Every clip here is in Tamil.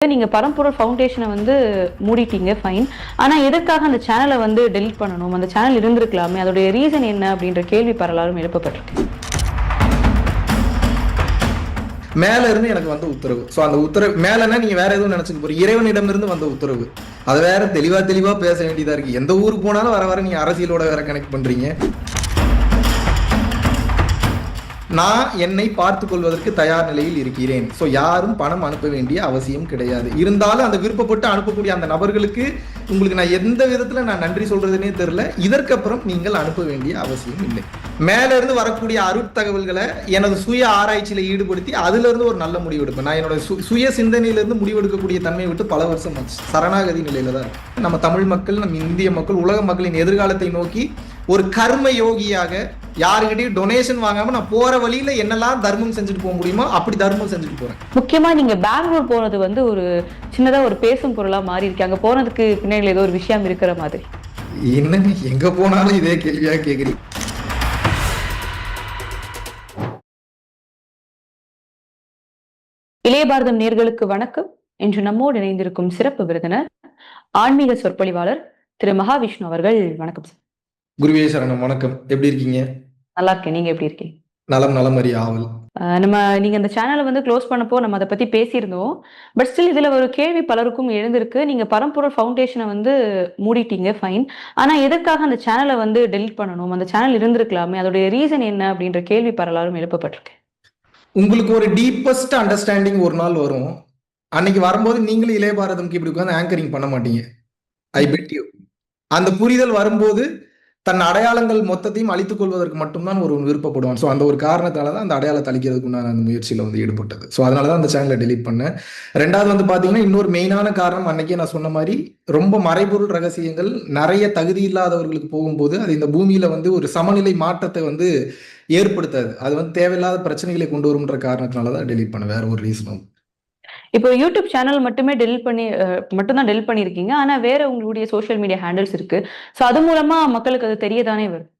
நீங்க பரம்பொருள் ஃபவுண்டேஷனை வந்து மூடிட்டீங்க, ஃபைன். ஆனா எதற்காக அந்த சேனலை வந்து டெலீட் பண்ணணும்? அந்த சேனல் இருந்திருக்கலாமே, அதோடைய ரீசன் என்ன அப்படின்ற கேள்வி பரவலாலும் எழுப்பப்பட்டிருக்கு. மேல இருந்து எனக்கு வந்த உத்தரவு. சோ அந்த உத்தரவு மேலன்னா நீங்க வேற எதுவும் நினைச்சுக்க போறீங்க. இறைவனிடம் இருந்து வந்த உத்தரவு. அது வேற தெளிவா பேச வேண்டியதா இருக்கு. எந்த ஊருக்கு போனாலும் வர நீங்க அரசியலோட வேற கனெக்ட் பண்றீங்க. நான் என்னை பார்த்துக் கொள்வதற்கு தயார் நிலையில் இருக்கிறேன். ஸோ யாரும் பணம் அனுப்ப வேண்டிய அவசியம் கிடையாது. இருந்தாலும் அந்த விருப்பப்பட்டு அனுப்பக்கூடிய அந்த நபர்களுக்கு உங்களுக்கு நான் எந்த விதத்துல நான் நன்றி சொல்றதுன்னே தெரியல. இதற்கப்புறம் நீங்கள் அனுப்ப வேண்டிய அவசியம் இல்லை. மேல இருந்து வரக்கூடிய அருட்தகவல்களை எனது சுய ஆராய்ச்சியில ஈடுபடுத்தி அதுல இருந்து ஒரு நல்ல முடிவு எடுப்பேன். நான் என்னோட சுய சிந்தனையிலிருந்து முடிவெடுக்கக்கூடிய தன்மையை விட்டு பல வருஷம் சரணாகதி நிலையில தான் இருக்கு. நம்ம தமிழ் மக்கள், நம்ம இந்திய மக்கள், உலக மக்களின் எதிர்காலத்தை நோக்கி ஒரு கர்ம யோகியாக யாருக்கிட்டையும் டொனேஷன் வாங்காம நான் போற வழியில என்னெல்லாம் தர்மம் செஞ்சுட்டு போக முடியுமோ அப்படி தர்மம் செஞ்சுட்டு போறேன். முக்கியமா நீங்க பெங்களூர் போனது வந்து ஒரு சின்னதா ஒரு பேசும் பொருளா மாறி இருக்கு. அங்க போனதுக்கு பின்னாடி ஏதோ ஒரு விஷயம் இருக்கிற மாதிரி. என்னங்க எங்க போனாலும் இதே கேள்வியா கேக்குறீங்க. இளைய பாரதம் நேர்களுக்கு வணக்கம். இன்று நம்மோடு இணைந்திருக்கும் சிறப்பு விருந்தினர் ஆன்மீக சொற்பொழிவாளர் திரு மகாவிஷ்ணு அவர்கள். வணக்கம் சார். குருவே சரணம். வணக்கம். எப்படி இருக்கீங்க? நல்லா இருக்கேன். நீங்க எப்படி இருக்கீங்க? நலம் அறிய ஆவல். நீங்க அந்த சேனலை வந்து க்ளோஸ் பண்ணப்போ நம்ம அதை பத்தி பேசியிருந்தோம். பட் ஸ்டில் இதுல ஒரு கேள்வி பலருக்கும் எழுந்திருக்கு. நீங்க பரம்பொருள் ஃபவுண்டேஷனை வந்து மூடிட்டீங்க, ஃபைன். ஆனா எதற்காக அந்த சேனலை வந்து டெலீட் பண்ணணும்? அந்த சேனல் இருந்திருக்கலாமே, அதோடைய ரீசன் என்ன அப்படின்ற கேள்வி பரவலாலும் எழுப்பப்பட்டிருக்கு. உங்களுக்கு ஒரு டீப்பஸ்ட் அண்டர்ஸ்டாண்டிங் ஒரு நாள் வரும். அன்னைக்கு வரும்போது நீங்களும் இளைய பாரதம்க்கு இப்படி உட்காந்து ஆங்கரிங் பண்ண மாட்டீங்க. ஐ பெட் யூ. அந்த புரிதல் வரும்போது தன் அடையாளங்கள் மொத்தத்தையும் அழித்துக் கொள்வதற்கு மட்டும்தான் ஒரு விருப்பப்படுவான். ஸோ அந்த ஒரு காரணத்தால தான் அந்த அடையாளத்தை அழிக்கிறதுக்கு நான் அந்த முயற்சியில் வந்து ஈடுபட்டது. ஸோ அதனால தான் அந்த சேனலை டெலீட் பண்ணேன். ரெண்டாவது வந்து பார்த்தீங்கன்னா இன்னொரு மெயினான காரணம், அன்னைக்கே நான் சொன்ன மாதிரி ரொம்ப மறைபொருள் ரகசியங்கள் நிறைய தகுதி இல்லாதவர்களுக்கு போகும்போது அது இந்த பூமியில வந்து ஒரு சமநிலை மாற்றத்தை வந்து ஏற்படுத்தாது. அது வந்து தேவையில்லாத பிரச்சனைகளை கொண்டு வரும்ன்ற காரணத்தினால தான் டெலீட் பண்ண, வேற ஒரு ரீசனும். இப்போ யூடியூப் சேனல் மட்டுமே மட்டும்தான் டெலிட் பண்ணியிருக்கீங்க. ஆனா வேற உங்களுடைய சோஷியல் மீடியா ஹேண்டில்ஸ் இருக்கு. ஸோ அது மூலமா மக்களுக்கு அது தெரியதானே வரும்.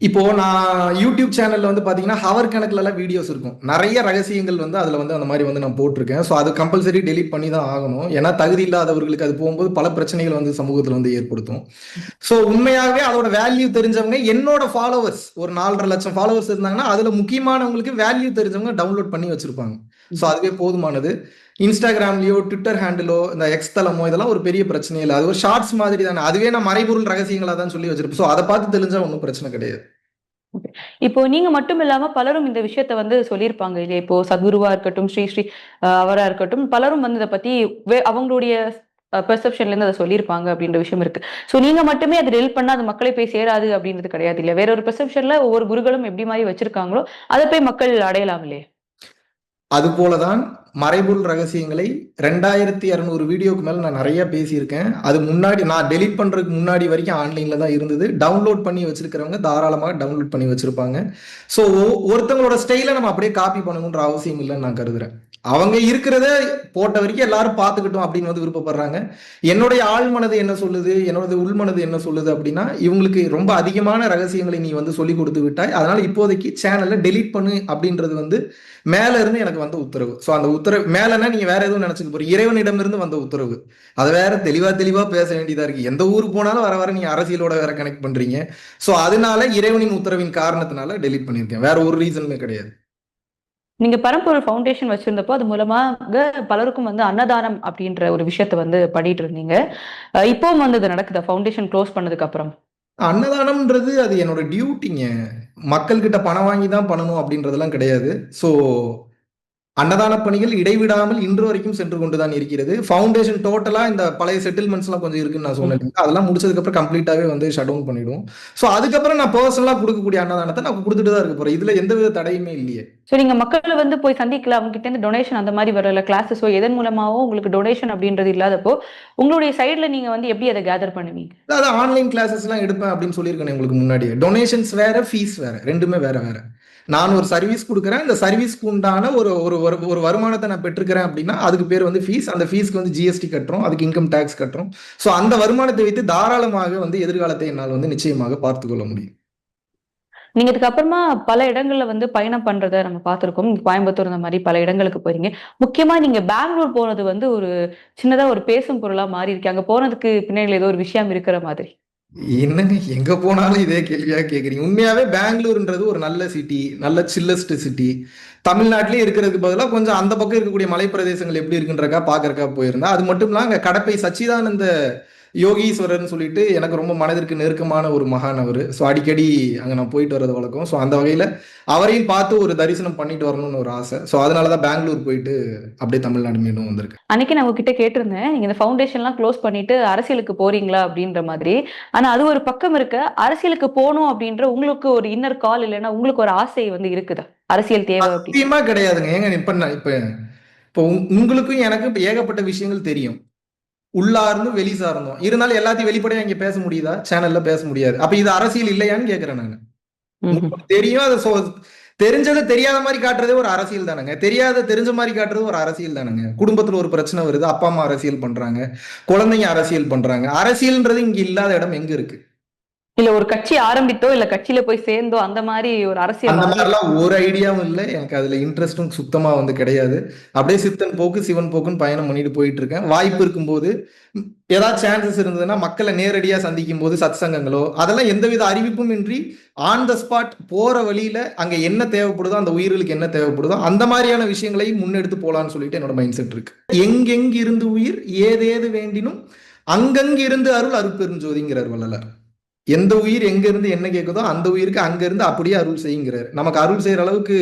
இப்போ நான் யூடியூப் சேனல்ல வந்து பாத்தீங்கன்னா ஹவர் கணக்குல எல்லாம் வீடியோஸ் இருக்கும். நிறைய ரகசியங்கள் வந்து அதுல வந்து அந்த மாதிரி வந்து நான் போட்டிருக்கேன். ஸோ அது கம்பல்சரி டெலீட் பண்ணி தான் ஆகணும். ஏன்னா தகுதி இல்லாதவர்களுக்கு அது போகும்போது பல பிரச்சனைகள் வந்து சமூகத்துல வந்து ஏற்படுத்தும். ஸோ உண்மையாகவே அதோட வேல்யூ தெரிஞ்சவங்க, என்னோட ஃபாலோவர்ஸ் ஒரு 4.5 லட்சம் ஃபாலோவர்ஸ் இருந்தாங்கன்னா அதுல முக்கியமானவங்களுக்கு வேல்யூ தெரிஞ்சவங்க டவுன்லோட் பண்ணி வச்சிருப்பாங்க. ஸோ அதுவே போதுமானது. இன்ஸ்டாகிராம்லயோ ட்விட்டர் ஹேண்டிலோ இந்த எக்ஸ் தளமோ இதெல்லாம் ஒரு பெரிய பிரச்சனை இல்லை. அது ஒரு ஷார்ட்ஸ் மாதிரி தானே. அதுவே நான் மறைபொருள் ரகசியங்களா தான் சொல்லி வச்சிருப்பேன். ஸோ அதை பார்த்து தெரிஞ்சா ஒன்றும் பிரச்சனை கிடையாது. இப்போ நீங்க மட்டும் இல்லாம பலரும் இந்த விஷயத்த வந்து சொல்லியிருப்பாங்க இல்லையா? இப்போ சத்குருவா இருக்கட்டும், ஸ்ரீ அவரா இருக்கட்டும், பலரும் வந்து இதை பத்தி அவங்களுடைய பெர்செப்ஷன்ல இருந்து அதை சொல்லியிருப்பாங்க அப்படின்ற விஷயம் இருக்கு. ஸோ நீங்க மட்டுமே அதை டெலிட் பண்ணா அது மக்களை போய் சேராது அப்படின்றது கிடையாது இல்லையா? வேற ஒரு பெர்செப்ஷன்ல ஒவ்வொரு குருகளும் எப்படி மாதிரி வச்சிருக்காங்களோ அதை போய் மக்கள் அடையலாம் இல்லையா? அது போலதான் மறைபொருள் ரகசியங்களை 2200 வீடியோக்கு மேல நான் நிறைய பேசியிருக்கேன். அது முன்னாடி நான் டெலிட் பண்றதுக்கு முன்னாடி வரைக்கும் ஆன்லைன்ல தான் இருந்தது. டவுன்லோட் பண்ணி வச்சிருக்கிறவங்க தாராளமாக டவுன்லோட் பண்ணி வச்சிருப்பாங்க. ஸோ ஒருத்தவங்களோட ஸ்டைல நம்ம அப்படியே காப்பி பண்ணணுன்ற அவசியம் இல்லைன்னு நான் கருதுறேன். அவங்க இருக்கிறத போட்ட வரைக்கும் எல்லாரும் பார்த்துக்கிட்டோம் அப்படின்னு வந்து விருப்பப்படுறாங்க. என்னுடைய ஆழ்மனது என்ன சொல்லுது, என்னோட உள்மனது என்ன சொல்லுது அப்படின்னா, இவங்களுக்கு ரொம்ப அதிகமான ரகசியங்களை நீ வந்து சொல்லி கொடுத்து விட்டாய், அதனால இப்போதைக்கு சேனலை டெலீட் பண்ணு அப்படின்றது வந்து மேல இருந்து எனக்கு வந்த உத்தரவு. ஸோ அந்த உத்தரவு மேலன்னா நீங்க வேற எதுவும் நினைச்சுக்க போறீங்க. இறைவனிடம் இருந்து வந்த உத்தரவு. அது வேற தெளிவா பேச வேண்டியதா இருக்கு. எந்த ஊருக்கு போனாலும் வர நீங்க அரசியலோட வேற கனெக்ட் பண்றீங்க. ஸோ அதனால இறைவனின் உத்தரவின் காரணத்தினால டெலீட் பண்ணியிருக்கேன். வேற ஒரு ரீசனுமே கிடையாது. நீங்க பரம்பொருள் ஃபவுண்டேஷன் வச்சிருந்தப்போ அது மூலமாக பலருக்கும் வந்து அன்னதானம் அப்படின்ற ஒரு விஷயத்த வந்து பண்ணிட்டு இருந்தீங்க. இப்பவும் வந்து அது நடக்குதா ஃபவுண்டேஷன் க்ளோஸ் பண்ணதுக்கு அப்புறம்? அன்னதானம்ன்றது அது என்னோட டியூட்டிங்க. மக்கள் கிட்ட பணம் வாங்கி தான் பண்ணணும் அப்படின்றதெல்லாம் கிடையாது. ஸோ அன்னதான பணிகள் இடைவிடாமல் இன்று வரைக்கும் சென்று கொண்டுதான் இருக்கிறது. ஃபவுண்டேஷன் டோட்டலா இந்த பழைய செட்டில்மெண்ட்ஸ் எல்லாம் கொஞ்சம் இருக்குன்னு நான் சொன்னேன். அதெல்லாம் முடிச்சதுக்கு அப்புறம் கம்ப்ளீட்டாவே வந்து ஷட் டவுன் பண்ணிடுவோம். ஸோ அதுக்கப்புறம் நான் பர்சனலா கொடுக்கக்கூடிய அன்னதானத்தை நான் கொடுத்துட்டு தான் இருக்க போறேன். இதுல எந்தவித தடையுமே இல்லையே. ஸோ நீங்க மக்களை வந்து போய் சந்திக்கல, அவங்க கிட்ட இருந்து டொனேஷன் அந்த மாதிரி வரல, கிளாஸஸோ எதன் மூலமாவோ உங்களுக்கு டொனேஷன் அப்படின்றது இல்லாதப்போ உங்களுடைய சைட்ல நீங்க வந்து எப்படி அதை கேதர் பண்ணுவீங்க? அதாவது ஆன்லைன் கிளாஸஸ் எல்லாம் எடுப்பேன் அப்படின்னு சொல்லியிருக்கேன் உங்களுக்கு முன்னாடியே. டொனேஷன்ஸ் வேற, ஃபீஸ் வேற, ரெண்டுமே வேற. நான் ஒரு சர்வீஸ் கொடுக்குறேன். இந்த சர்வீஸ்க்கு உண்டான ஒரு வருமானத்தை நான் பெற்றுக்கிறேன் அப்படின்னா அதுக்கு பேர் வந்து ஃபீஸ். அந்த ஃபீஸ்க்கு வந்து ஜிஎஸ்டி கட்டுறோம், அதுக்கு இன்கம் டேக்ஸ் கட்டுறோம். ஸோ அந்த வருமானத்தை வைத்து தாராளமாக வந்து எதிர்காலத்தை என்னால் வந்து நிச்சயமாக பார்த்து கொள்ள முடியும். நீங்க இதுக்கப்புறமா பல இடங்கள்ல வந்து பயணம் பண்றத நம்ம பார்த்திருக்கோம். கோயம்புத்தூர் இந்த மாரி பல இடங்களுக்கு போறீங்க. முக்கியமா நீங்க பெங்களூர் போனது வந்து ஒரு சின்னதா ஒரு பேசும் பொருளா மாறியிருக்கு. அங்க போனதுக்கு பின்னாடி ஏதோ ஒரு விஷயம் இருக்கிற மாதிரி. என்னங்க எங்க போனாலும் இதே கேள்வியா கேக்குறீங்க. உண்மையாவே பெங்களூர்ன்றது ஒரு நல்ல சிட்டி, நல்ல சில்லஸ்ட் சிட்டி. தமிழ்நாட்டிலே இருக்கிறதுக்கு பதிலா கொஞ்சம் அந்த பக்கம் இருக்கக்கூடிய மலைப்பிரதேசங்கள் எப்படி இருக்குன்றக்கா பாக்குறக்கா போயிருந்தேன். அது மட்டும் இல்ல அங்க கடப்பை சச்சிதானந்த யோகீஸ்வரர்னு சொல்லிட்டு எனக்கு ரொம்ப மனதிற்கு நெருக்கமான ஒரு மகான் அவரு. ஸோ அடிக்கடி அங்க நான் போயிட்டு வர்றது வழக்கம். ஸோ அந்த வகையில அவரையும் பார்த்து ஒரு தரிசனம் பண்ணிட்டு வரணும்னு ஒரு ஆசை. ஸோ அதனாலதான் பெங்களூர் போயிட்டு அப்படியே தமிழ்நாடு மீண்டும் வந்திருக்கேன். அன்னைக்கு நான் உங்ககிட்ட கேட்டிருந்தேன். நீங்க இந்த ஃபவுண்டேஷன்லாம் க்ளோஸ் பண்ணிட்டு அரசியலுக்கு போறீங்களா? அப்படின்ற மாதிரி. ஆனா அது ஒரு பக்கம் இருக்க, அரசியலுக்கு போணும் அப்படின்ற உங்களுக்கு ஒரு இன்னர் கால் இல்லன்னா உங்களுக்கு ஒரு ஆசை வந்து இருக்குதா? அரசியல் தேவை அப்படின்னு. சத்தியமா கிடையாதுங்க. ஏங்க இப்போ உங்களுக்கும் எனக்கும் இப்ப ஏகப்பட்ட விஷயங்கள் தெரியும். உள்ளார்ந்தும் வெளி சார்ந்தோம். இருந்தாலும் எல்லாத்தையும் வெளிப்படையா இங்க பேச முடியுதா? சேனல்ல பேச முடியாது. அப்ப இது அரசியல் இல்லையான்னு கேட்கிறேன் நானு. ம்ஹ்ம். உங்களுக்கு தெரியும் அத தெரிஞ்சத தெரியாத மாரி காட்டுறதே ஒரு அரசியல் தானங்க. தெரியாத தெரிஞ்ச மாரி காட்டுறது ஒரு அரசியல் தானங்க. குடும்பத்துல ஒரு பிரச்சனை வருது. அப்பா, அம்மா அரசியல் பண்றாங்க. குழந்தைங்க அரசியல் பண்றாங்க. அரசியல்ன்றது இங்க இல்லாத இடம் எங்க இருக்கு? இல்ல ஒரு கட்சி ஆரம்பித்தோ, இல்ல கட்சியில போய் சேர்ந்தோ அந்த மாரி ஒரு அரசியல் அந்த ஆர்வம். மாரிலாம் ஒரு ஐடியாவும் இல்ல. எனக்கு அதுல இன்ட்ரெஸ்ட்டும் சுத்தமா வந்து கிடையாது. அப்படியே சித்தன் போக்கு, சிவன் போக்குன்னு பயணம் பண்ணிட்டு போயிட்டு இருக்கேன். வாய்ப்பு இருக்கும்போது, ம் ஏதாவது சான்சஸ் இருந்ததுன்னா, மக்கள நேரடியா சந்திக்கும்போது சத்சங்கங்களோ, அதெல்லாம் எந்தவித அறிவிப்பும் இன்றி, ஆன் த ஸ்பாட் போற வழியில அங்க என்ன தேவைப்படுதோ, அந்த உயிர்களுக்கு என்ன தேவைப்படுதோ, அந்த மாரியான விஷயங்களை முன்னெடுத்து போலான்னு சொல்லிட்டு என்னோட மைண்ட் செட் இருக்கு. எங்கெங்கிருந்து உயிர் ஏதேது வேண்டினும், அங்கங்கிருந்து அருள் அருட்பெருஞ்சோதிங்கிறார் வள்ளலார். எந்த உயிர் எங்க இருந்து என்ன கேட்குதோ அந்த உயிருக்கு அங்க இருந்து அப்படியே அருள் செய்யுங்கிறார். நமக்கு அருள் செய்யற அளவுக்கு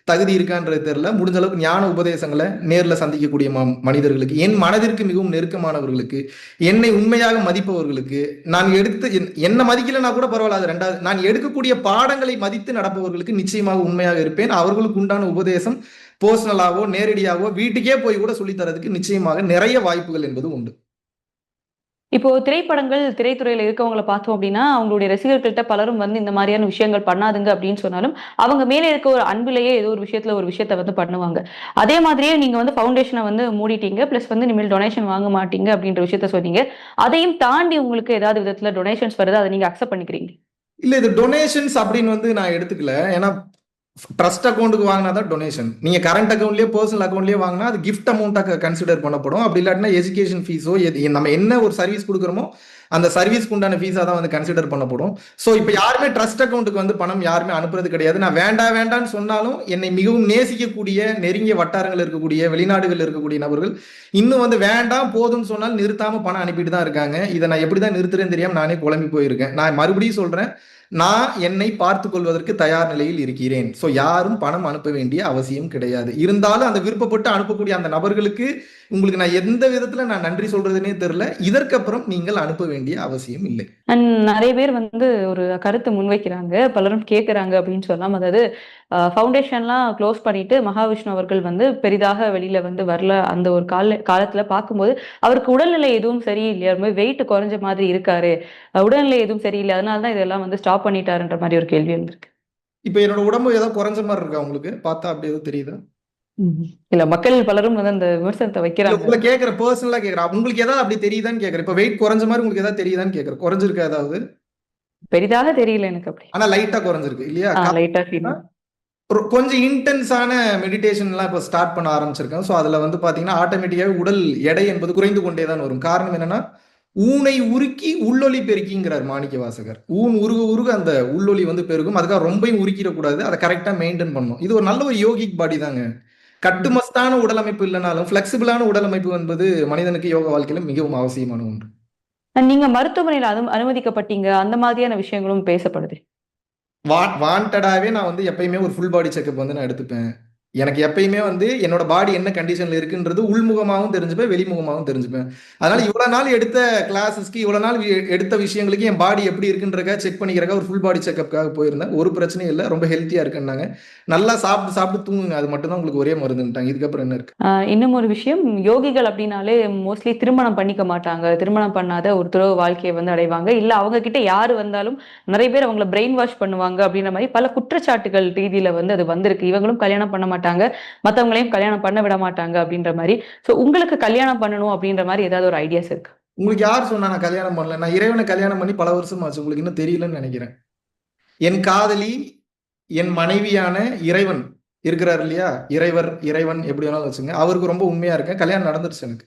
தகுதி இருக்கான்றது தெரியல. முடிஞ்ச அளவுக்கு ஞான உபதேசங்களை நேர்ல சந்திக்கக்கூடிய மனிதர்களுக்கு, என் மனதிற்கு மிகவும் நெருக்கமானவர்களுக்கு, என்னை உண்மையாக மதிப்பவர்களுக்கு, நான் எடுத்து என்ன மதிக்கலன்னா கூட பரவாயில்ல, அது ரெண்டாவது. நான் எடுக்கக்கூடிய பாடங்களை மதித்து நடப்பவர்களுக்கு நிச்சயமாக உண்மையாக இருப்பேன். அவர்களுக்கு உண்டான உபதேசம் பர்சனலாவோ நேரடியாகவோ வீட்டுக்கே போய் கூட சொல்லித் தரதுக்கு நிச்சயமாக நிறைய வாய்ப்புகள் என்பது உண்டு. இப்போ திரைப்படங்கள், திரைத்துறையில இருக்கவங்கள பார்த்தோம் அப்படின்னா, அவங்களுடைய ரசிகர்கள்ட்ட பலரும் வந்து இந்த மாரியான விஷயங்கள் பண்ணாதுங்க அப்படின்னு சொன்னாலும், அவங்க மேல இருக்க ஒரு அன்பிலேயே ஏதோ ஒரு விஷயத்துல ஒரு விஷயத்த வந்து பண்ணுவாங்க. அதே மாதிரியே நீங்க வந்து ஃபவுண்டேஷன வந்து மூடிட்டீங்க. பிளஸ் வந்து இனிமேல் டொனேஷன் வாங்க மாட்டீங்க அப்படின்ற விஷயத்த சொன்னீங்க. அதையும் தாண்டி உங்களுக்கு ஏதாவது விதத்துல டொனேஷன்ஸ் வருதா? அத நீங்க அக்செப்ட் பண்ணிக்கிறீங்க? இல்ல இது டொனேஷன்ஸ் அப்படின்னு வந்து நான் எடுத்துக்கல. ஏன்னா ட்ரஸ்ட் அக்கௌண்ட்டுக்கு வாங்கினா தான் டொனேஷன். நீங்க கரண்ட் அக்கௌண்ட்லயே பர்சனல் அக்கௌண்ட்லயே வாங்கினா அது கிஃப்ட் அமௌண்ட்டா கன்சிடர் பண்ணப்படும். அப்படி இல்லாட்டினா எஜுகேஷன் ஃபீஸோ நம்ம என்ன ஒரு சர்வீஸ் கொடுக்குறோமோ அந்த சர்வீஸ்க்கு உண்டான ஃபீஸா தான் வந்து கன்சிடர் பண்ணப்படும். ஸோ இப்போ யாருமே ட்ரஸ்ட் அக்கௌண்ட்டுக்கு வந்து பணம் யாருமே அனுப்புறது கிடையாது. நான் வேண்டாம்னு சொன்னாலும் என்னை மிகவும் நேசிக்கக்கூடிய நெருங்கிய வட்டாரங்கள் இருக்கக்கூடிய வெளிநாடுகள் இருக்கக்கூடிய நபர்கள் இன்னும் வந்து வேண்டாம் போதும்னு சொன்னால் நிறுத்தாம பணம் அனுப்பிட்டு தான் இருக்காங்க. இதை நான் எப்படி தான் நிறுத்துறேன்னு தெரியாம நானே குழம்பி போயிருக்கேன். நான் மறுபடியும் சொல்றேன், நான் என்னை பார்த்துக் கொள்வதற்கு தயார் நிலையில் இருக்கிறேன். ஸோ யாரும் பணம் அனுப்ப வேண்டிய அவசியம் கிடையாது. இருந்தாலும் அந்த விருப்பப்பட்டு அனுப்பக்கூடிய அந்த நபர்களுக்கு உங்களுக்கு நான் எந்த விதத்துல நான் நன்றி சொல்றதுனே தெரியல. இதற்கப்புறம் நீங்கள் அனுப்ப வேண்டிய அவசியம் இல்லை. அண்ட் நெறைய பேர் வந்து ஒரு கருத்து முன்வைக்கிறாங்க. பலரும் கேட்கறாங்க அப்படின்னு சொல்லலாம். அதாவது ஃபவுண்டேஷன்லாம் க்ளோஸ் பண்ணிட்டு மகாவிஷ்ணு அவர்கள் வந்து பெரிதாக வெளியில வந்து வரல. அந்த ஒரு காலத்துல பார்க்கும்போது, அவருக்கு உடல்நிலை எதுவும் சரியில்லையா? ரொம்ப வெயிட் குறைஞ்ச மாதிரி இருக்காரு. உடல்நிலை எதுவும் சரியில்ல. அதனால தான் இதெல்லாம் வந்து ஸ்டாப் பண்ணிட்டாருன்ற மாரி ஒரு கேள்வி வந்திருக்கு. இப்ப என்னோட உடம்பு ஏதோ குறைஞ்ச மாதிரி இருக்கா உங்களுக்கு? பார்த்தா அப்படி எதுவும் தெரியுதா? இல்ல மக்கள் பலரும் வந்து அந்த விமர்சனத்த இல்ல வைக்கிறாங்க. உங்களை கேட்கிறேன், பர்சனலா கேட்கிறேன். உங்களுக்கு ஏதாவது அப்படி தெரியுதான்னு கேட்கிறேன். இப்ப வெயிட் குறைஞ்ச மாதிரி உங்களுக்கு ஏதாவது தெரியுதான்னு கேட்கிறேன். குறைஞ்சிருக்கா ஏதாவது? பெரிதாக தெரியல எனக்கு அப்படி. ஆனா லைட்டா குறைஞ்சிருக்கு இல்லையா? லைட்டா ஃபீல். கொஞ்சம் இன்டென்ஸான மெடிடேஷன்லாம் இப்போ ஸ்டார்ட் பண்ண ஆரம்பிச்சிருக்கேன். ஸோ அதில் வந்து பார்த்தீங்கன்னா ஆட்டோமேட்டிக்காகவே உடல் எடை என்பது குறைந்து கொண்டே தான் வரும். காரணம் என்னன்னா, ஊனை உருக்கி உள்ளொளி பெருக்கிங்கிறார் மாணிக்க வாசகர். ஊன் உருக உருக அந்த உள்ளொளி வந்து பெருகும். அதுக்காக ரொம்பவும் உருக்கிடக்கூடாது. அதை கரெக்டாக மெயின்டைன் பண்ணணும். இது ஒரு நல்ல ஒரு யோகிக் பாடி தாங்க. கட்டுமஸ்தான உடலமைப்பு இல்லைனாலும் ஃபிளெக்சிபிளான உடலமைப்பு என்பது மனிதனுக்கு யோக வாழ்க்கையில மிகவும் அவசியமான ஒன்று. நீங்க மருத்துவமனையில அனுமதிக்கப்பட்டீங்க. அந்த மாதிரியான விஷயங்களும் பேசப்படுது. வாண்டடாவே நான் வந்து எப்பயுமே ஒரு ஃபுல் பாடி செக்அப் வந்து நான் எடுத்துப்பேன். எனக்கு எப்பயுமே வந்து என்னோட பாடி என்ன கண்டிஷன்ல இருக்குன்றது உள்முகமாகவும் தெரிஞ்சுப்பேன், வெளிமுகமாகவும் தெரிஞ்சுப்பேன். அதனால இவ்வளவு நாள் எடுத்த கிளாஸஸ்க்கு, இவ்வளவு நாள் எடுத்த விஷயங்களுக்கு என் பாடி எப்படி இருக்குன்றக்க செக் பண்ணிக்கிறக்க ஒரு ஃபுல் பாடி செக்அப்காக போயிருந்தேன். ஒரு பிரச்சனையும் இல்லை, ரொம்ப ஹெல்த்தியா இருக்குன்னாங்க. நல்லா சாப்பிட்டு சாப்பிட்டு தூங்குங்க, அது மட்டும் தான் உங்களுக்கு ஒரே மருந்துட்டாங்க. இதுக்கப்புறம் என்ன இருக்கு? இன்னும் ஒரு விஷயம், யோகிகள் அப்படின்னாலே மோஸ்ட்லி திருமணம் பண்ணிக்க மாட்டாங்க. திருமணம் பண்ணாத ஒரு துறவு வாழ்க்கையை வந்து அடைவாங்க. இல்ல அவங்க கிட்ட யாரு வந்தாலும் நிறைய பேர் அவங்கள பிரெயின் வாஷ் பண்ணுவாங்க அப்படின்ற மாதிரி பல குற்றச்சாட்டுகள் ரீதியில வந்து அது வந்திருக்கு. இவங்களும் கல்யாணம் பண்ண மாட்டாங்க, மத்தவங்களையும் கல்யாணம் பண்ண விட மாட்டாங்க அப்படின்ற மாதிரி. சோ உங்களுக்கு கல்யாணம் பண்ணணும் அப்படின்ற மாதிரி ஏதாவது ஒரு ஐடியாஸ் இருக்கு? உங்களுக்கு யார் சொன்னா நான் கல்யாணம் பண்ணல? நான் இறைவனை கல்யாணம் பண்ணி பல வருஷம் ஆச்சு. உங்களுக்கு இன்னும் தெரியலன்னு நினைக்கிறேன். என் காதலி என் மனைவியான இறைவன் இருக்கிறார் இல்லையா, இறைவன் எப்படி வேணாலும் வச்சுங்க, அவருக்கு ரொம்ப உண்மையா இருக்கேன். கல்யாணம் நடந்துருச்சு எனக்கு,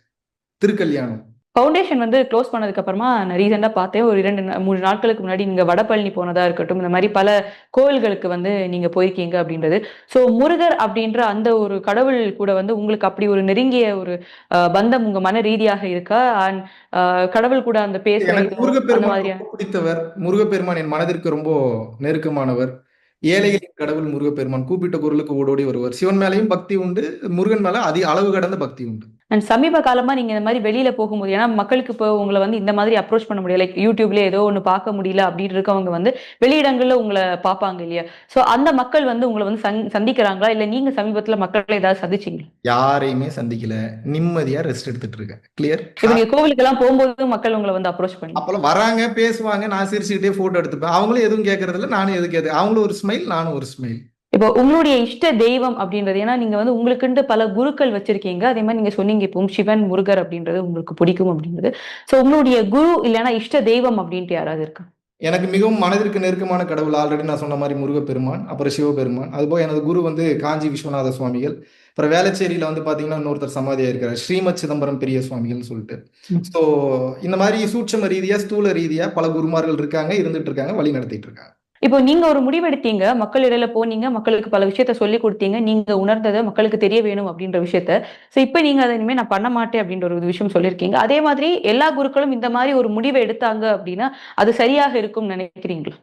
திருக்கல்யாணம். ஃபவுண்டேஷன் வந்து க்ளோஸ் பண்ணதுக்கு அப்புறமா நான் ரீசெண்டா பார்த்தேன். ஒரு 3 நாட்களுக்கு முன்னாடி நீங்க வடபழனி போனதா இருக்கட்டும், இந்த மாரி பல கோவில்களுக்கு வந்து நீங்க போயிருக்கீங்க அப்படின்றது. ஸோ முருகர் அப்படின்ற அந்த ஒரு கடவுள் கூட வந்து உங்களுக்கு அப்படி ஒரு நெருங்கிய ஒரு பந்தம் உங்க மன ரீதியாக இருக்கா? அண்ட் கடவுள் கூட அந்த பேசுற எனக்கு இதோ அந்த முருகப்பெருமான் மாதிரியா? ரொம்ப பிடித்தவர். முருகப்பெருமான் என் மனதிற்கு ரொம்ப நெருக்கமானவர். ஏழைகளின் கடவுள் முருகப்பெருமான். கூப்பிட்ட குரலுக்கு ஓடோடி வருவார். சிவன் மேலயும் பக்தி உண்டு. முருகன் மேல அளவு கடந்த பக்தி உண்டு. அண்ட் சமீப காலமா நீங்க இந்த மாரி வெளியில போகும்போது ஏன்னா மக்களுக்கு இப்போ உங்கள வந்து இந்த மாதிரி அப்ரோச் பண்ண முடியல. லைக் YouTubeல ஏதோ ஒண்ணு பார்க்க முடியல அப்படின்னு இருக்கவங்க வந்து வெளியிடங்கள்ல உங்கள பார்ப்பாங்க இல்லையா? ஸோ அந்த மக்கள் வந்து உங்கள வந்து சந்திக்கிறாங்களா? இல்ல நீங்க சமீபத்துல மக்கள ஏதாவது சந்திச்சீங்களா? யாரையுமே சந்திக்கல. நிம்மதியா ரெஸ்ட் எடுத்துட்டு இருக்கேன். கிளியர். இப்ப நீங்க கோவிலுக்கெல்லாம் போம்போது மக்கள் உங்கள வந்து அப்ரோச் பண்ணி அப்போலாம் வராங்க, பேசுவாங்க. நான் சிரிச்சுக்கிட்டே போட்டோ எடுத்துப்பேன். அவங்களும் எதுவும் கேட்கறது இல்ல. நானும் எதுவும் அவங்களும் ஒரு ஸ்மைல், நானும் ஒரு ஸ்மைல். இப்போ உங்களுடைய இஷ்ட தெய்வம் அப்படின்றது ஏன்னா நீங்க வந்து உங்களுக்குன்ட்டு பல குருக்கள் வச்சிருக்கீங்க. அதே மாரி நீங்க சொன்னீங்க இப்போ சிவன், முருகர் அப்படின்றது உங்களுக்கு பிடிக்கும் அப்படின்றது. ஸோ உங்களுடைய குரு இல்லன்னா இஷ்ட தெய்வம் அப்படின்ட்டு யாராவது இருக்கா? எனக்கு மிகவும் மனதிற்கு நெருக்கமான கடவுள் ஆல்ரெடி நான் சொன்ன மாதிரி முருகப்பெருமான், அப்புறம் சிவபெருமான். அதுபோக எனது குரு வந்து காஞ்சி விஸ்வநாத சுவாமிகள். அப்புறம் வேளச்சேரியில வந்து பாத்தீங்கன்னா இன்னொருத்தர் சமாதியா இருக்கிறார், ஸ்ரீமத் சிதம்பரம் பெரிய சுவாமிகள்னு சொல்லிட்டு. ஸோ இந்த மாதிரி சூட்சம ரீதியா, ஸ்தூல ரீதியா பல குருமார்கள் இருக்காங்க, இருந்துட்டு இருக்காங்க, வழி நடத்திட்டு இருக்காங்க. இப்போ நீங்க ஒரு முடிவெடுத்தீங்க. மக்கள் இடையில போனீங்க. மக்களுக்கு பல விஷயத்த சொல்லிக் குடுத்தீங்க. நீங்க உணர்ந்தத மக்களுக்கு தெரிய வேணும் அப்படின்ற விஷயத்த. ஸோ இப்ப நீங்க அத இனிமே நான் பண்ண மாட்டேன் அப்படின்ற ஒரு விஷயம் சொல்லியிருக்கீங்க. அதே மாதிரி எல்லா குருக்களும் இந்த மாரி ஒரு முடிவ எடுத்தாங்க அப்படின்னா, அது சரியாக இருக்கும்னு நினைக்கிறீங்களா?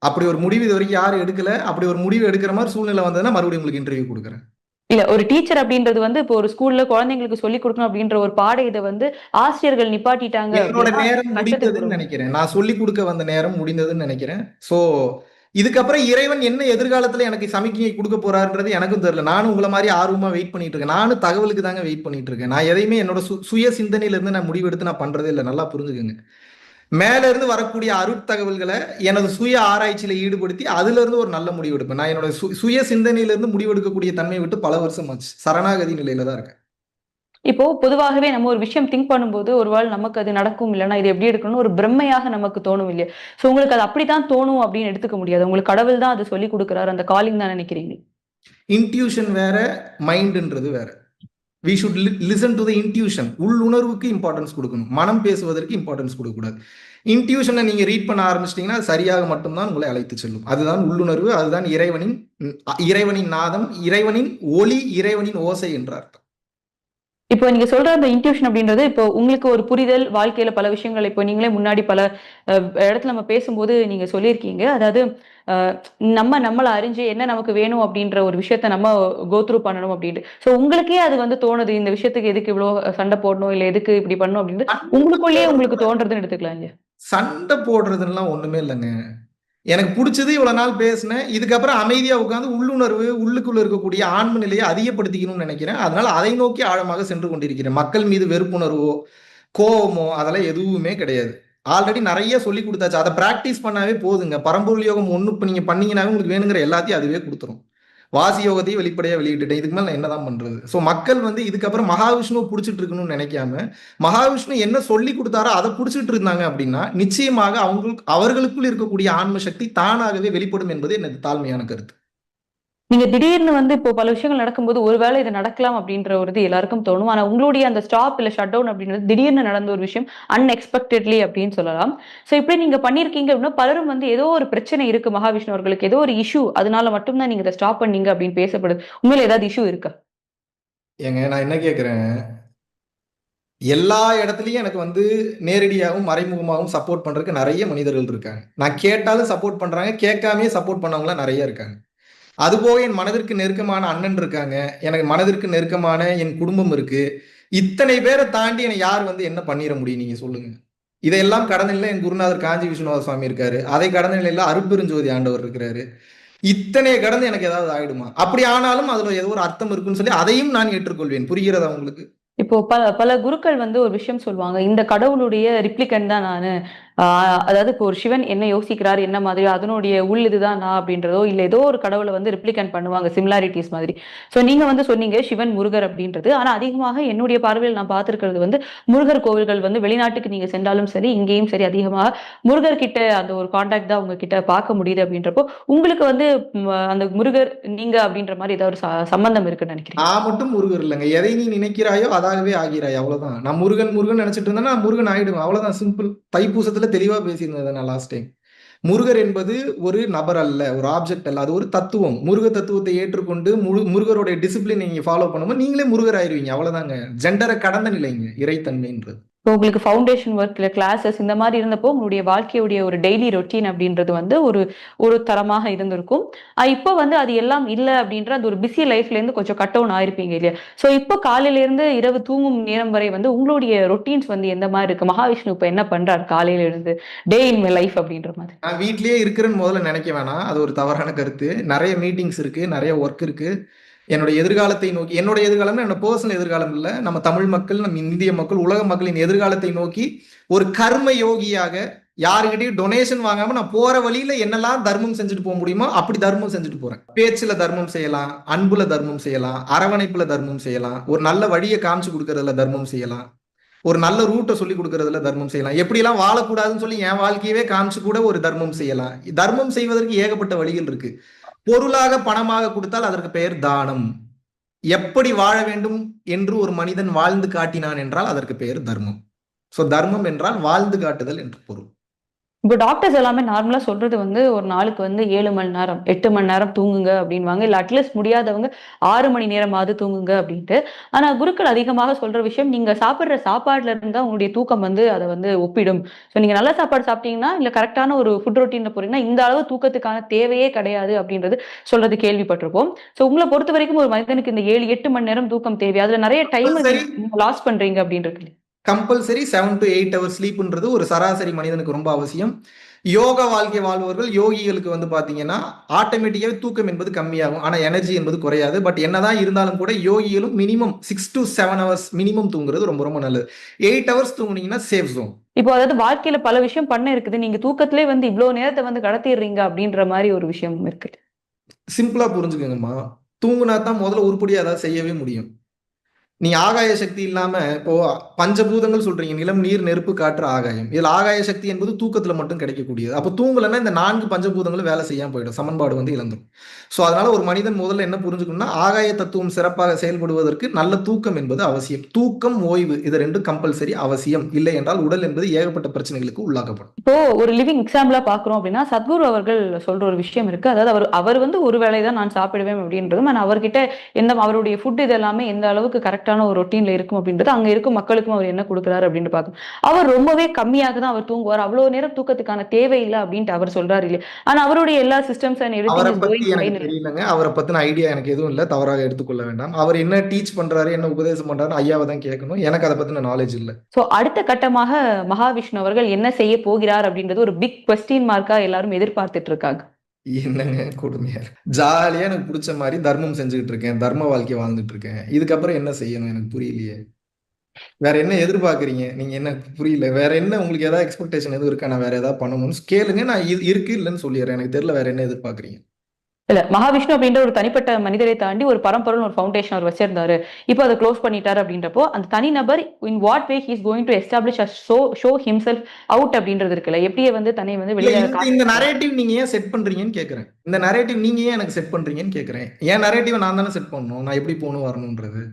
அப்படி ஒரு முடிவு இது வரைக்கும் யாரும் எடுக்கல. அப்படி ஒரு முடிவு எடுக்கிற மாதிரி சூழ்நிலை வந்ததுன்னா மறுபடியும் உங்களுக்கு இன்டர்வியூ கொடுக்குறேன். இல்ல ஒரு டீச்சர் அப்படின்றது வந்து இப்போ ஒரு ஸ்கூல்ல குழந்தைங்களுக்கு சொல்லிக் குடுக்கணும் அப்படின்ற ஒரு பாட இத வந்து ஆசிரியர்கள் நிப்பாட்டிட்டாங்க என்னோட அப்படின்னா, நேரம் கஷ்டத்துக்கு முடிந்ததுன்னு போறோம். நினைக்கிறேன். நான் சொல்லிக் கொடுக்க வந்த நேரம் முடிந்ததுன்னு நினைக்கிறேன். சோ இதுக்கப்புறம் இறைவன் என்ன எதிர்காலத்துல எனக்கு சமிக்ஞை கொடுக்க போறாருன்றது எனக்கும் தெரியல. நானும் உங்கள மாதிரி ஆர்வமா வெயிட் பண்ணிட்டு இருக்கேன். நானும் தகவலுக்கு தாங்க வெயிட் பண்ணிட்டு இருக்கேன். நான் எதையுமே என்னோட சுய சிந்தனையில இருந்து நான் முடிவெடுத்து நான் பண்றதே இல்லை. நல்லா புரிஞ்சுக்கங்க. மேல இருந்து வரக்கூடிய அருட்தகவல்களை எனது சுய ஆராய்ச்சியில ஈடுபடுத்தி அதுல இருந்து ஒரு நல்ல முடிவு எடுப்பேன். நான் என்னோட சுய சிந்தனையில இருந்து முடிவெடுக்கக்கூடிய தன்மையை விட்டு பல வருஷம் ஆச்சு. சரணாகதி நிலையில தான் இருக்கேன். இப்போ பொதுவாகவே நம்ம ஒரு விஷயம் திங்க் பண்ணும்போது, ஒரு வேள நமக்கு அது நடக்கும், இல்லன்னா இது எப்படி எடுக்கணும்னு ஒரு பிரமையாக நமக்கு தோணும் இல்லையா? சோ உங்களுக்கு அது அப்படித்தான் தோணும் அப்படின்னு எடுத்துக்க முடியாது. உங்களுக்கு கடவுள் தான் அத சொல்லிக் குடுக்குறாரு. அந்த காலிங் தான் நினைக்கிறீங்க. இன்ட்யூஷன் வேற, மைண்ட்ன்றது வேற. We should listen to the intuition. உள்ளுணர்வுக்கு இம்பார்ட்டன்ஸ் கொடுக்கணும். மனம் பேசுவதற்கு இம்பார்ட்டன்ஸ் கொடுக்கக்கூடாது. இன்ட்யூஷனை நீங்க ரீட் பண்ண ஆரம்பிச்சிட்டீங்கன்னா சரியாக மட்டும்தான் உங்களை அழைத்து செல்லும். அதுதான் உள்ளுணர்வு. அதுதான் இறைவனின் நாதம், இறைவனின் ஒளி, இறைவனின் ஓசை என்ற அர்த்தம். இப்போ நீங்க சொல்ற அந்த இன்ட்யூஷன் அப்படின்றது, இப்போ உங்களுக்கு ஒரு புரிதல், வாழ்க்கையில பல விஷயங்கள் இப்போ நீங்களே முன்னாடி பல அ இடத்துல நம்ம பேசும்போது நீங்க சொல்லியிருக்கீங்க. அதாவது அ நம்மள அறிஞ்சு என்ன நமக்கு வேணும் அப்படின்ற ஒரு விஷயத்த நம்ம கோ த்ரூ பண்ணணும் அப்படின்ட்டு. சோ உங்களுக்கே அது வந்து தோணுது. இந்த விஷயத்துக்கு எதுக்கு இவ்ளோ சண்டை போடணும்? இல்ல எதுக்கு இப்படி பண்ணணும் அப்படின்ட்டு உங்களுக்குள்ளேயே உங்களுக்கு தோன்றதுன்னு எடுத்துக்கலாம் இல்லையா? சண்டை போடுறதுலாம் ஒண்ணுமே இல்லைங்க. எனக்கு பிடிச்சது இவ்வளவு நாள் பேசினேன். இதுக்கப்புறம் அமைதியா உட்கார்ந்து உள்ளுணர்வு, உள்ளுக்குள்ள இருக்கக்கூடிய ஆன்ம நிலையை அதிகப்படுத்திக்கணும்னு நினைக்கிறேன். அதனால அதை நோக்கி ஆழமாக சென்று கொண்டிருக்கிறேன். மக்கள் மீது வெறுப்புணர்வோ, கோவமோ அதெல்லாம் எதுவுமே கிடையாது. ஆல்ரெடி நிறைய சொல்லி கொடுத்தாச்சு. அதை பிராக்டிஸ் பண்ணாவே போதுங்க. பரம்பொருள் யோகம் ஒண்ணு இப்ப நீங்க பண்ணீங்கன்னாவே உங்களுக்கு வேணுங்கிற எல்லாத்தையும் அதுவே கொடுத்துரும். வாசி யோகத்தையும் வெளிப்படையா வெளியிட்டுட்டேன். இதுக்கு மேல நான் என்னதான் பண்றது? சோ மக்கள் வந்து இதுக்கப்புறம் மகாவிஷ்ணுவை புடிச்சிட்டு இருக்கணும்னு நினைக்காம, மகாவிஷ்ணு என்ன சொல்லி கொடுத்தாரோ அதை புடிச்சிட்டு இருந்தாங்க அப்படின்னா நிச்சயமாக அவர்களுக்குள் இருக்கக்கூடிய ஆன்ம சக்தி தானாகவே வெளிப்படும் என்பது எனது தாழ்மையான கருத்து. நீங்க திடீர்னு வந்து இப்போ பல விஷயங்கள் நடக்கும்போது, ஒருவேளை இது நடக்கலாம் அப்படின்ற ஒரு இது எல்லாருக்கும் தோணும். ஆனா உங்களுடைய அந்த ஸ்டாப் இல்ல ஷட் டவுன் அப்படின்றது திடீர்னு நடந்த ஒரு விஷயம். அன்எக்ஸ்பெக்டட்லி அப்படின்னு சொல்லலாம். சோ இப்படி நீங்க பண்ணியிருக்கீங்க அப்படின்னா, பலரும் வந்து ஏதோ ஒரு பிரச்சனை இருக்கு மகாவிஷ்ணு அவர்களுக்கு. ஏதோ ஒரு இஷ்யூ. அதனால மட்டும் தான் நீங்க இத ஸ்டாப் பண்ணீங்க அப்படின்னு பேசப்படுது. உண்மையில ஏதாவது இஷ்யூ இருக்கா? ஏங்க நான் என்ன கேட்கிறேன், எல்லா இடத்துலயும் எனக்கு வந்து நேரடியாகவும் மறைமுகமாகவும் சப்போர்ட் பண்றதுக்கு நிறைய மனிதர்கள் இருக்காங்க. நான் கேட்டாலும் சப்போர்ட் பண்றாங்க, கேட்காமயே சப்போர்ட் பண்ணவங்களாம் நிறைய இருக்காங்க. அதுபோக என் மனதிற்கு நெருக்கமான அண்ணன் இருக்காங்க. எனக்கு மனதிற்கு நெருக்கமான என் குடும்பம் இருக்கு. இத்தனை பேரை தாண்டி என்னை யார் வந்து என்ன பண்ணிட முடியும் நீங்க சொல்லுங்க. இதையெல்லாம் கடந்த நிலையில என் குருநாதர் காஞ்சி விஸ்வநாத சுவாமி இருக்காரு. அதை கடந்த நிலையில அருட்பெருஞ்சோதி ஆண்டவர் இருக்கிறாரு. இத்தனை கடந்து எனக்கு ஏதாவது ஆயிடுமா? அப்படி ஆனாலும் அதுல ஏதோ ஒரு அர்த்தம் இருக்குன்னு சொல்லி அதையும் நான் ஏற்றுக்கொள்வேன். புரிகிறதா உங்களுக்கு? இப்போ பல பல குருக்கள் வந்து ஒரு விஷயம் சொல்லுவாங்க. இந்த கடவுளுடைய ரிப்ளிகன்ட் தான் நானு. அதாவது இப்போ ஒரு சிவன் என்ன யோசிக்கிறார், என்ன மாதிரி அதனுடைய உள் இதுதான் நான் அப்படின்றதோ, இல்ல ஏதோ ஒரு கடவுளை வந்து ரிப்ளிகன்ட் பண்ணுவாங்க சிமிலாரிட்டிஸ் மாதிரி. ஸோ நீங்க வந்து சொன்னீங்க சிவன், முருகர் அப்படின்றது. ஆனா அதிகமாக என்னுடைய பார்வையில் நான் பார்த்திருக்கிறது வந்து முருகர் கோவில்கள் வந்து வெளிநாட்டுக்கு நீங்க சென்றாலும் சரி, இங்கேயும் சரி அதிகமாக முருகர் கிட்ட அந்த ஒரு கான்டாக்ட் தான் உங்ககிட்ட பார்க்க முடியுது அப்படின்றப்போ, உங்களுக்கு வந்து அந்த முருகர் நீங்க அப்படின்ற மாதிரி ஏதாவது ஒரு சம்பந்தம் இருக்குன்னு நினைக்கிறீங்க? நான் மட்டும் முருகர் இல்லைங்க. எதை நீ நினைக்கிறாயோ அதாகவே ஆகிறாய். அவ்வளவுதான். நான் முருகன் முருகன் நினைச்சிட்டு இருந்தேன்னா நான் முருகன் ஆயிடுவேன். அவ்வளவுதான் சிம்பிள். தைப்பூசத்துல தெளிவா பேசியிருந்தேன் நான் லாஸ்ட் டைம். முருகர் என்பது ஒரு நபர் அல்ல, ஒரு ஆப்ஜெக்ட் அல்ல, அது ஒரு தத்துவம். முருக தத்துவத்தை ஏற்றுக்கொண்டு முருகருடைய டிசிப்ளின் நீங்க ஃபாலோ பண்ணும்போது நீங்களே முருகர் ஆயிருவீங்க. அவ்வளவுதாங்க. ஜெண்டரை கடந்த நிலைங்க இறைத்தன்மைன்றது. இப்போ உங்களுக்கு ஃபவுண்டேஷன் ஒர்க் இல்ல கிளாஸஸ் இந்த மாதிரி இருந்தப்போ உங்களுடைய வாழ்க்கையுடைய ஒரு டெய்லி ரொட்டீன் அப்படின்றது வந்து ஒரு ஒரு தரமாக இருந்திருக்கும். இப்போ வந்து அது எல்லாம் இல்ல அப்படின்ற அந்த ஒரு பிஸி லைஃப்ல இருந்து கொஞ்சம் கட் டவுன் ஆயிருப்பீங்க இல்லையா? ஸோ இப்போ காலையில இருந்து இரவு தூங்கும் நேரம் வரை வந்து உங்களுடைய ரொட்டீன்ஸ் வந்து எந்த மாதிரி இருக்கு? மகாவிஷ்ணு இப்ப என்ன பண்றாரு காலையில இருந்து டே இன் மை லைஃப் அப்படின்ற மாதிரி? நான் வீட்லயே இருக்கிறேன்னு முதல்ல நினைக்க வேணாம். அது ஒரு தவறான கருத்து. நிறைய மீட்டிங்ஸ் இருக்கு, நிறைய ஒர்க் இருக்கு. என்னோட எதிர்காலத்தை நோக்கி, என்னோட எதிர்காலம்னா என்னோட பர்சனல் எதிர்காலம் இல்ல, நம்ம தமிழ் மக்கள், நம்ம இந்திய மக்கள், உலக மக்களின் எதிர்காலத்தை நோக்கி ஒரு கர்ம யோகியாக யாருக்கிட்டையும் டொனேஷன் வாங்காம நான் போற வழியில என்னெல்லாம் தர்மம் செஞ்சுட்டு போக முடியுமோ அப்படி தர்மம் செஞ்சுட்டு போறேன். பேச்சுல தர்மம் செய்யலாம், அன்புல தர்மம் செய்யலாம், அரவணைப்புல தர்மம் செய்யலாம், ஒரு நல்ல வழியை காமிச்சு கொடுக்கறதுல தர்மம் செய்யலாம், ஒரு நல்ல ரூட்டை சொல்லி கொடுக்கறதுல தர்மம் செய்யலாம், எப்படிலாம் வாழக்கூடாதுன்னு சொல்லி என் வாழ்க்கையவே காமிச்சு கூட ஒரு தர்மம் செய்யலாம். தர்மம் செய்வதற்கு ஏகப்பட்ட வழிகள் இருக்கு. பொருளாக பணமாக கொடுத்தால் அதற்கு பெயர் தானம். எப்படி வாழ வேண்டும் என்று ஒரு மனிதன் வாழ்ந்து காட்டினான் என்றால் அதற்கு பெயர் தர்மம். சோ தர்மம் என்றால் வாழ்ந்து காட்டுதல் என்று பொருள். இப்போ டாக்டர்ஸ் எல்லாமே நார்மலா சொல்றது வந்து ஒரு நாளுக்கு வந்து 7 மணி நேரம் 8 மணி நேரம் தூங்குங்க அப்படின்வாங்க. இல்ல அட்லீஸ்ட் முடியாதவங்க 6 மணி நேரமாவது தூங்குங்க அப்படின்ட்டு. ஆனா குருக்கள் அதிகமாக சொல்ற விஷயம் நீங்க சாப்பிடுற சாப்பாடுல இருந்து தான் உங்களுடைய தூக்கம் வந்து அதை வந்து ஒப்பிடும். ஸோ நீங்க நல்ல சாப்பாடு சாப்பிட்டீங்கன்னா இல்ல கரெக்டான ஒரு ஃபுட் ரொட்டீன்ல போறீங்கன்னா இந்த அளவு தூக்கத்துக்கான தேவையே கிடையாது அப்படின்றது சொல்றது கேள்விப்பட்டிருப்போம். ஸோ உங்களை பொறுத்த வரைக்கும் ஒரு மனிதனுக்கு இந்த 7, 8 மணி நேரம் தூக்கம் தேவை. அதுல நிறைய டைம் கம்பல்சரி லாஸ் பண்றீங்க அப்படின்றது. கம்பல்சரி 7 to 8 ஹவர்ஸ் ஸ்லீப்ன்றது ஒரு சராசரி மனிதனுக்கு ரொம்ப அவசியம். யோக வாழ்க்கை வாழ்பவர்கள், யோகிகளுக்கு வந்து பாத்தீங்கன்னா ஆட்டோமேட்டிக்காவே தூக்கம் என்பது கம்மியாகும். ஆனா எனர்ஜி என்பது குறையாது. பட் என்னதான் இருந்தாலும் கூட யோகிகளும் மினிமம் 6 to 7 ஹவர்ஸ் மினிமம் தூங்குறது ரொம்ப ரொம்ப நல்லது. 8 ஹவர்ஸ் தூங்குனீங்கன்னா சேஃப் ஜோன். இப்போ அதாவது வாழ்க்கையில பல விஷயம் பண்ண இருக்குது. நீங்க தூக்கத்திலே வந்து இவ்வளவு நேரத்தை வந்து கடத்திடுறீங்க அப்படின்ற மாதிரி ஒரு விஷயம் இருக்கு. சிம்பிளா புரிஞ்சுக்கோங்கம்மா. தூங்குனா தான் முதல்ல உருப்படியா ஏதாவது செய்யவே முடியும். நீ ஆகாய சக்தி இல்லாம இப்போ பஞ்சபூதங்கள் சொல்றீங்க, நிலம், நீர், நெருப்பு, காற்று, ஆகாயம். இதுல ஆகாய சக்தி என்பது தூக்கத்துல மட்டும் கிடைக்கக்கூடியது. அப்ப தூங்கலன்னா இந்த 4 பஞ்சபூதங்களும் வேலை செய்யாம போயிடும், சமன்பாடு வந்து இழந்துடும். சோ அதனால ஒரு மனிதன் முதல்ல என்ன புரிஞ்சுக்கணும்னா ஆகாய தத்துவம் சிறப்பாக செயல்படுவதற்கு நல்ல தூக்கம் என்பது அவசியம். தூக்கம், ஓய்வு இது ரெண்டும் கம்பல்சரி அவசியம். இல்லை என்றால் உடல் என்பது ஏகப்பட்ட பிரச்சனைகளுக்கு உள்ளாக்கப்படும். இப்போ ஒரு லிவிங் எக்ஸாம்பிளா பாக்குறோம் அப்படின்னா சத்குரு அவர்கள் சொல்ற ஒரு விஷயம் இருக்கு. அதாவது அவர் வந்து ஒரு வேளை தான் நான் சாப்பிடுவேன் அப்படின்றதும், ஆனா அவர்கிட்ட அவருடைய ஃபுட் இது எல்லாமே எந்த அளவுக்கு கரெக்டான ஒரு ரொட்டீன்ல இருக்கும் அப்படின்றது அங்க இருக்கும் மக்களுக்கும் அவர் என்ன கொடுக்குறாரு அப்படின்னு பார்க்கணும். அவர் ரொம்பவே கம்மியாக தான் அவர் தூங்குவார். அவ்வளவு நேரம் தூக்கத்துக்கான தேவையில்லை அப்படின்ட்டு அவர் சொல்றாரு இல்லையா? ஆனா அவருடைய எல்லா சிஸ்டம்ஸ் அண்ட் அவரை எவ்ரிதிங் பத்தி இஸ் எனக்கு கோயிங். தெரியலங்க. அவரை பத்தின ஐடியா எனக்கு எதுவும் இல்லை, தவறாக எடுத்துக்கொள்ள வேண்டாம். அவர் என்ன டீச் பண்றாரு, என்ன உபதேசம் பண்றாரு ஐயாவை தான் கேட்கணும். எனக்கு அதை பத்தின நாலேஜ் இல்லை. சோ அடுத்த கட்டமாக மகாவிஷ்ணு அவர்கள் என்ன செய்ய போகிறார் அப்படின்றது ஒரு பிக் கொஸ்டின் மார்க்கா எல்லாரும் எதிர்பார்த்துட்டு இருக்காங்க. என்னங்க கொடுமையா இருக்கு. ஜாலியா எனக்கு பிடிச்ச மாதிரி தர்மம் செஞ்சுக்கிட்டு இருக்கேன், தர்ம வாழ்க்கை வாழ்ந்துட்டு இருக்கேன். இதுக்கப்புறம் என்ன செய்யணும் எனக்கு புரியலையே. வேற என்ன எதிர்பார்க்குறீங்க நீங்க? என்ன புரியல. வேற என்ன உங்களுக்கு ஏதாவது எக்ஸ்பெக்டேஷன் எதுவும் இருக்கா? நான் வேற ஏதாவது பண்ணணும்னு கேளுங்க. நான் இருக்கு இல்லைன்னு சொல்லிடுறேன். எனக்கு தெரியல வேற என்ன எதிர்பார்க்குறீங்க. இல்ல மகாவிஷ்ணு அப்படின்ற ஒரு தனிப்பட்ட மனிதரை தாண்டி ஒரு பரம்பொருள் ஒரு ஃபவுண்டேஷன் அவர் வச்சிருந்தாரு. இப்போ அதை க்ளோஸ் பண்ணிட்டாரு அப்படின்றப்போ அந்த தனி நபர் in what way he is going to establish show himself out அப்படின்றது இருக்குல்ல, எப்படியே வந்து தன்னை வந்து இல்ல வெளியில இந்த நரேட்டிவ் நீங்க ஏன் செட் பண்றீங்கன்னு கேக்குறேன். இந்த நரேட்டிவ் நீங்க ஏன் எனக்கு செட் பண்றீங்கன்னு கேக்குறேன். என் நரேட்டிவ் நான் தானே செட் பண்ணணும். நான் எப்படி போகணும் வரணும்ன்றது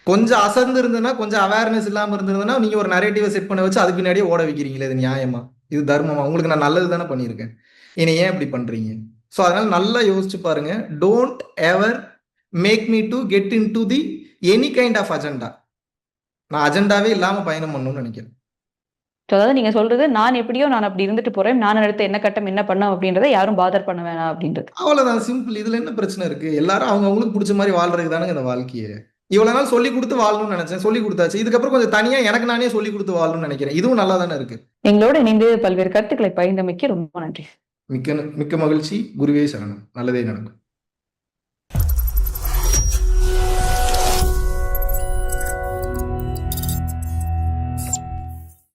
கொஞ்சம் அசர்ந்து இருந்ததுன்னா, கொஞ்சம் அவேர்னஸ் இல்லாம இருந்ததுன்னா நீங்க ஒரு நரேட்டிவை செட் பண்ண வச்சு அதுக்கு பின்னாடியே ஓட வைக்கிறீங்களே. இது நியாயமா? இது தர்மமா? உங்களுக்கு நான் நல்லது தானே பண்ணியிருக்கேன். என்னை ஏன் இப்படி பண்றீங்க? ஸோ அதனால நல்லா யோசிச்சு பாருங்க. Don't ever make me to get into the any kind of agenda. நான் அஜெண்டாவே இல்லாம பயணம் பண்ணணும்னு நினைக்கிறேன். அதாவது நீங்க சொல்றது நான் எப்படியோ நான் அப்படி இருந்துட்டு போறேன், நான் அடுத்து என்ன கட்டம் என்ன பண்ண அப்படின்றத யாரும் பாதர் பண்ண வேணாம் அப்படின்றது. அவ்வளவுதான், சிம்பிள். இதுல என்ன பிரச்சனை இருக்கு? எல்லாரும் அவங்க அவங்களுக்கு பிடிச்ச மாதிரி வாழ்றதுக்கு தானே இந்த வாழ்க்கையை. இவ்வளவு நாள் சொல்லி கொடுத்து வாழணும்னு நினைச்சேன், சொல்லி கொடுத்தாச்சு. இதுக்கப்புறம் கொஞ்சம் தனியா எனக்கு நானே சொல்லி கொடுத்து வாழணும்னு நினைக்கிறேன். இதுவும் நல்லா தானே இருக்கு. எங்களோட இணைந்து பல்வேறு கருத்துக்களை பகிர்ந்தமைக்கு ரொம்ப நன்றி. மிக்க மிக்க மகிழ்ச்சி. குருவே சரணம். நல்லதே நடக்கும்.